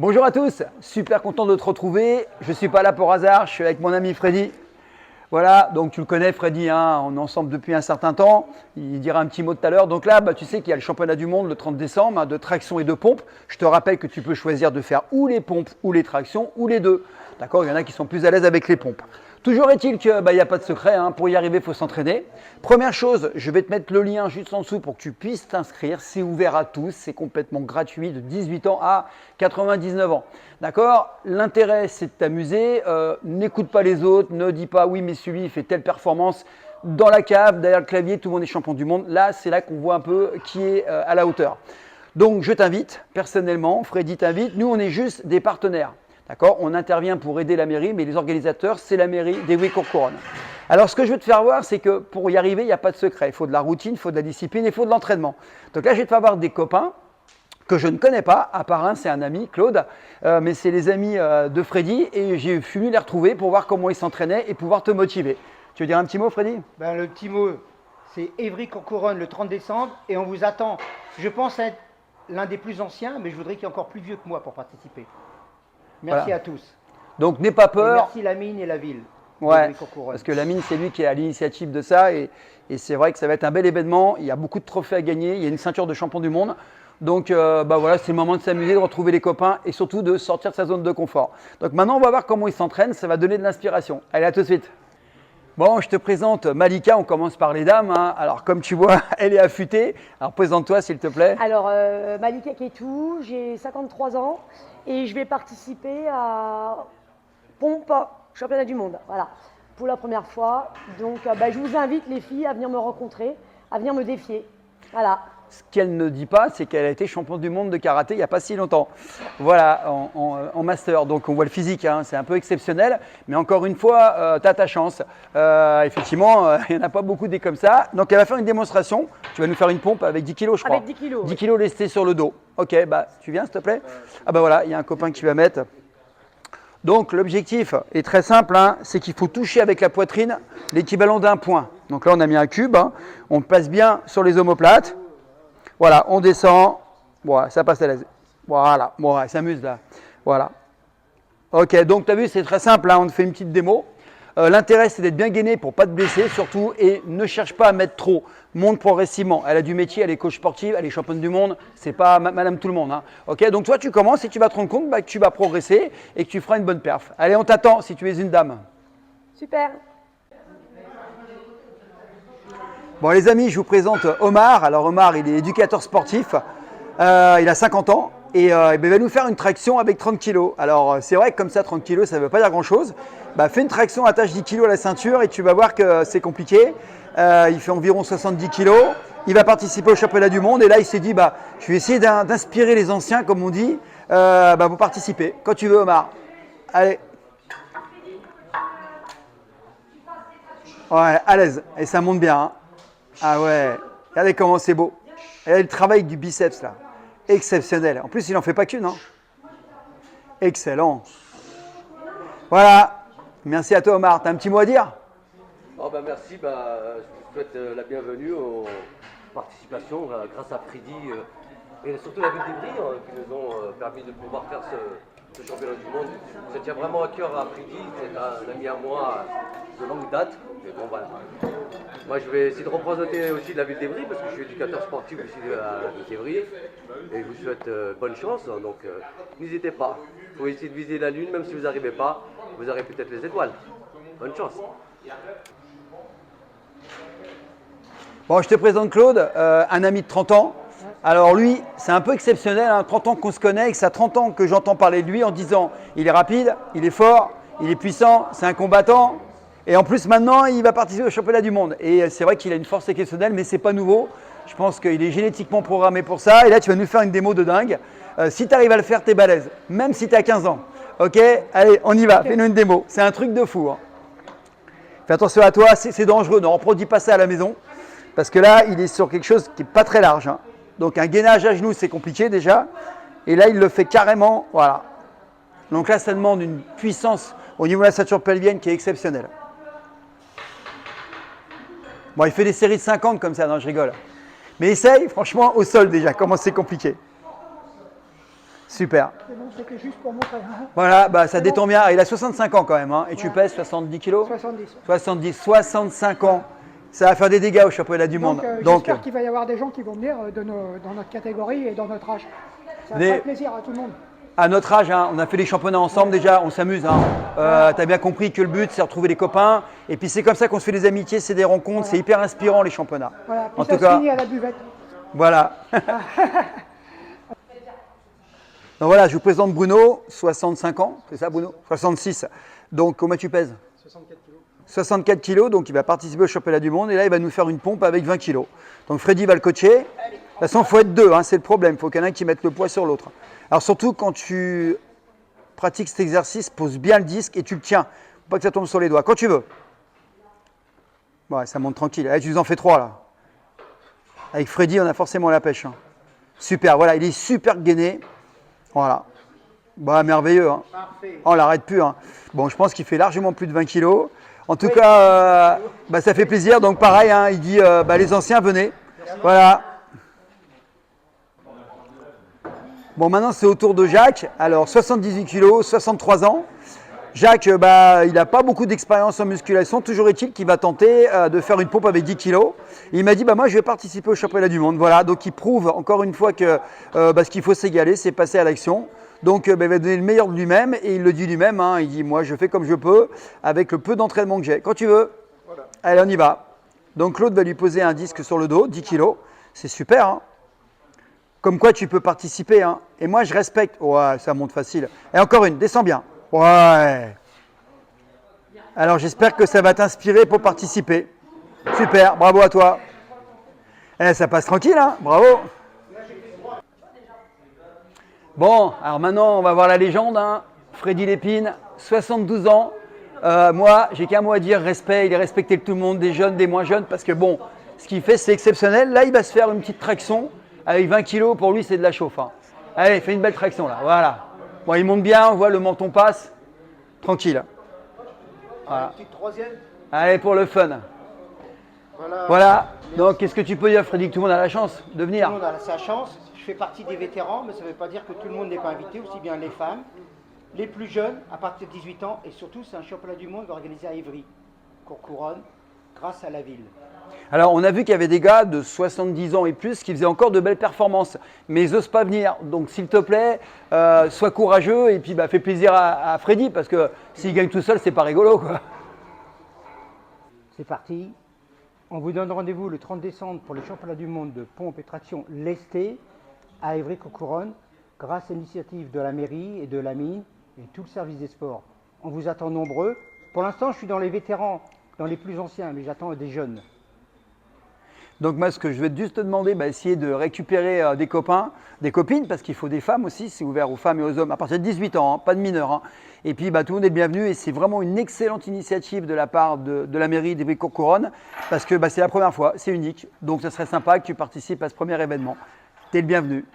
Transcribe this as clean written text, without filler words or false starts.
Bonjour à tous, super content de te retrouver. Je ne suis pas là pour hasard, je suis avec mon ami Freddy. Voilà, donc tu le connais Freddy, hein, on est ensemble depuis un certain temps. Il dira un petit mot tout à l'heure. Donc là, tu sais qu'il y a le championnat du monde le 30 décembre hein, de traction et de pompe. Je te rappelle que tu peux choisir de faire ou les pompes ou les tractions ou les deux. D'accord, il y en a qui sont plus à l'aise avec les pompes. Toujours est-il qu'il n'y a pas de secret, hein, pour y arriver, il faut s'entraîner. Première chose, je vais te mettre le lien juste en dessous pour que tu puisses t'inscrire. C'est ouvert à tous, c'est complètement gratuit de 18 ans à 99 ans. D'accord? L'intérêt, c'est de t'amuser. N'écoute pas les autres, ne dis pas oui, mais celui il fait telle performance. Dans la cave, derrière le clavier, tout le monde est champion du monde. Là, c'est là qu'on voit un peu qui est à la hauteur. Donc, je t'invite, personnellement, Freddy t'invite. Nous, on est juste des partenaires. D'accord? On intervient pour aider la mairie, mais les organisateurs, c'est la mairie d'Évry-Courcouronnes. Alors, ce que je veux te faire voir, c'est que pour y arriver, il n'y a pas de secret. Il faut de la routine, il faut de la discipline, il faut de l'entraînement. Donc là, je vais te faire voir des copains que je ne connais pas, à part un, c'est un ami, Claude, mais c'est les amis de Freddy et j'ai venu les retrouver pour voir comment ils s'entraînaient et pouvoir te motiver. Tu veux dire un petit mot, Freddy? Le petit mot, c'est Évry-Courcouronnes le 30 décembre et on vous attend. Je pense être l'un des plus anciens, mais je voudrais qu'il y ait encore plus vieux que moi pour participer. Merci Voilà. à tous. Donc n'aie pas Et peur. merci la mine et la ville. Ouais, parce que la mine, c'est lui qui est à l'initiative de ça et c'est vrai que ça va être un bel événement. Il y a beaucoup de trophées à gagner, il y a une ceinture de champion du monde. Donc voilà, c'est le moment de s'amuser, de retrouver les copains et surtout de sortir de sa zone de confort. Donc maintenant, on va voir comment ils s'entraînent, ça va donner de l'inspiration. Allez, à tout de suite. Bon, je te présente Malika, on commence par les dames. Hein. Alors comme tu vois, elle est affûtée. Alors présente-toi s'il te plaît. Alors, Malika Ketou, j'ai 53 ans et je vais participer à Pompe Championnat du Monde, voilà, pour la première fois. Donc, je vous invite les filles à venir me rencontrer, à venir me défier, voilà. Ce qu'elle ne dit pas, c'est qu'elle a été championne du monde de karaté il n'y a pas si longtemps. Voilà, en master. Donc on voit le physique, hein, c'est un peu exceptionnel. Mais encore une fois, tu as ta chance. Effectivement, il n'y en a pas beaucoup des comme ça. Donc elle va faire une démonstration. Tu vas nous faire une pompe avec 10 kilos, je crois. Avec 10 kilos. 10 kilos lestés sur le dos. Ok, tu viens s'il te plaît? Ah voilà, il y a un copain qui va mettre. Donc l'objectif est très simple, hein, c'est qu'il faut toucher avec la poitrine l'équivalent d'un point. Donc là on a mis un cube, hein, on passe bien sur les omoplates. Voilà, on descend. Voilà, ça passe à l'aise. Voilà, bon, elle s'amuse là. Voilà. Ok, donc tu as vu, c'est très simple, hein, on fait une petite démo. L'intérêt, c'est d'être bien gainé pour ne pas te blesser, surtout, et ne cherche pas à mettre trop. Monte progressivement. Elle a du métier, elle est coach sportive, elle est championne du monde. C'est pas madame tout le monde. Hein. Ok, donc toi, tu commences et tu vas te rendre compte que tu vas progresser et que tu feras une bonne perf. Allez, on t'attend si tu es une dame. Super. Bon les amis, je vous présente Omar. Alors Omar, il est éducateur sportif, il a 50 ans et il va nous faire une traction avec 30 kg. Alors c'est vrai que comme ça 30 kg, ça ne veut pas dire grand chose. Fais une traction, attache 10 kg à la ceinture et tu vas voir que c'est compliqué. Il fait environ 70 kg. Il va participer au championnat du monde et là il s'est dit je vais essayer d'inspirer les anciens comme on dit pour participer. Quand tu veux Omar. Allez. Ouais, à l'aise et ça monte bien. Hein. Ah ouais, regardez comment c'est beau. Regardez le travail du biceps là. Exceptionnel. En plus, il n'en fait pas qu'une. Hein. Excellent. Voilà. Merci à toi Omar. Tu as un petit mot à dire? Merci. Je vous souhaite la bienvenue aux participations grâce à Freddy et surtout la ville d'Ivry qui nous ont permis de pouvoir faire ce championnat du monde. Ça tient vraiment à cœur à Freddy. C'est un ami à moi de longue date. Mais bon, voilà. Moi, je vais essayer de représenter aussi la ville d'Évry parce que je suis éducateur sportif aussi de la ville d'Évry. Et je vous souhaite bonne chance. Donc, n'hésitez pas. Il faut essayer de viser la lune, même si vous n'arrivez pas. Vous aurez peut-être les étoiles. Bonne chance. Bon, je te présente Claude, un ami de 30 ans. Alors lui, c'est un peu exceptionnel, hein, 30 ans qu'on se connaît et que ça 30 ans que j'entends parler de lui en disant il est rapide, il est fort, il est puissant, c'est un combattant. Et en plus, maintenant, il va participer au championnat du monde. Et c'est vrai qu'il a une force exceptionnelle, mais ce n'est pas nouveau. Je pense qu'il est génétiquement programmé pour ça. Et là, tu vas nous faire une démo de dingue. Si tu arrives à le faire, tu es balèze. Même si tu as 15 ans. Ok? Allez, on y va. Fais-nous une démo. C'est un truc de fou. Hein. Fais attention à toi, c'est dangereux. Ne reproduis pas ça à la maison. Parce que là, il est sur quelque chose qui n'est pas très large. Hein. Donc, un gainage à genoux, c'est compliqué déjà. Et là, il le fait carrément. Voilà. Donc là, ça demande une puissance au niveau de la ceinture pelvienne qui est exceptionnelle. Bon, il fait des séries de 50 comme ça, non, je rigole. Mais essaye, franchement, au sol déjà, comment c'est compliqué. Super. C'est bon, c'était juste pour montrer. Voilà, bah, ça C'est détend bon. bien. Il a 65 ans quand même, hein, et tu Voilà. pèses 70 kilos 70. 70, 65 ans. Ça va faire des dégâts au championnat du monde. Donc, J'espère qu'il va y avoir des gens qui vont venir dans notre catégorie et dans notre âge. Ça Les- ferait plaisir à tout le monde. à notre âge, hein, on a fait les championnats ensemble déjà, on s'amuse. Hein. Tu as bien compris que le but, c'est de retrouver des copains. Et puis c'est comme ça qu'on se fait des amitiés, c'est des rencontres, Voilà. c'est hyper inspirant les championnats. Voilà. Puis En ça tout se cas, finit à la buvette. voilà. Donc voilà, je vous présente Bruno, 65 ans, c'est ça Bruno 66. Donc combien tu pèses 64 kilos, donc il va participer au championnat du monde et là il va nous faire une pompe avec 20 kilos. Donc Freddy va le coacher. De toute façon, il faut être deux, hein, c'est le problème. Il faut qu'il y en ait un qui mette le poids sur l'autre. Alors surtout quand tu pratiques cet exercice, pose bien le disque et tu le tiens. Faut pas que ça tombe sur les doigts. Quand tu veux. Ouais, ça monte tranquille. Allez, tu nous en fais 3 là. Avec Freddy, on a forcément la pêche. Hein. Super, voilà, il est super gainé. Voilà. Bah, merveilleux. Hein. Parfait. On l'arrête plus. Hein. Bon, je pense qu'il fait largement plus de 20 kilos. En tout cas, bah, ça fait plaisir. Donc pareil, hein, il dit, bah, les anciens, venez. Voilà. Bon, maintenant, c'est au tour de Jacques. Alors, 78 kilos, 63 ans. Jacques, bah, il n'a pas beaucoup d'expérience en musculation. Toujours est-il qu'il va tenter de faire une pompe avec 10 kilos. Il m'a dit, bah, moi, je vais participer au championnat du monde. Voilà, donc il prouve encore une fois que bah, ce qu'il faut s'égaler, c'est passer à l'action. Donc, bah, il va donner le meilleur de lui-même. Et il le dit lui-même. Hein, il dit, moi, je fais comme je peux, avec le peu d'entraînement que j'ai. Quand tu veux. Voilà. Allez, on y va. Donc, Claude va lui poser un disque sur le dos, 10 kilos. C'est super. Hein. Comme quoi, tu peux participer. Hein. Et moi, je respecte. Ouais, ça monte facile. Et encore une, descends bien. Ouais. Alors j'espère que ça va t'inspirer pour participer. Super, bravo à toi. Eh, ça passe tranquille, hein, bravo. Bon, alors maintenant on va voir la légende. Hein. Freddy Lépine, 72 ans. Moi, j'ai qu'un mot à dire, respect. Il est respecté de tout le monde, des jeunes, des moins jeunes, parce que bon, ce qu'il fait, c'est exceptionnel. Là, il va se faire une petite traction avec 20 kilos. Pour lui, c'est de la chauffe. Hein. Allez, fais une belle traction là, voilà. Bon, il monte bien, on voit le menton passe. Tranquille. Voilà. Petite troisième. Allez, pour le fun. Voilà. Donc, qu'est-ce que tu peux dire, Freddy, que tout le monde a la chance de Tout venir? le monde a sa chance. Je fais partie des vétérans, mais ça ne veut pas dire que tout le monde n'est pas invité, aussi bien les femmes, les plus jeunes, à partir de 18 ans, et surtout, c'est un championnat du monde organisé à Évry, Courcouronnes, grâce à la ville. Alors, on a vu qu'il y avait des gars de 70 ans et plus qui faisaient encore de belles performances, mais ils n'osent pas venir. Donc, s'il te plaît, sois courageux et puis bah, fais plaisir à Freddy parce que s'il gagne tout seul, c'est pas rigolo, quoi. C'est parti. On vous donne rendez-vous le 30 décembre pour le championnat du monde de pompe et traction lesté à Évry-Courcouronnes, grâce à l'initiative de la mairie et de la mine et tout le service des sports. On vous attend nombreux. Pour l'instant, je suis dans les vétérans, dans les plus anciens, mais j'attends des jeunes. Donc moi, ce que je vais juste te demander, bah, essayer de récupérer des copains, des copines, parce qu'il faut des femmes aussi, c'est ouvert aux femmes et aux hommes à partir de 18 ans, hein, pas de mineurs. Hein. Et puis bah, tout le monde est bienvenu et c'est vraiment une excellente initiative de la part de la mairie d'Évry-Courcouronnes, parce que bah, c'est la première fois, c'est unique. Donc ce serait sympa que tu participes à ce premier événement. Tu es le bienvenu.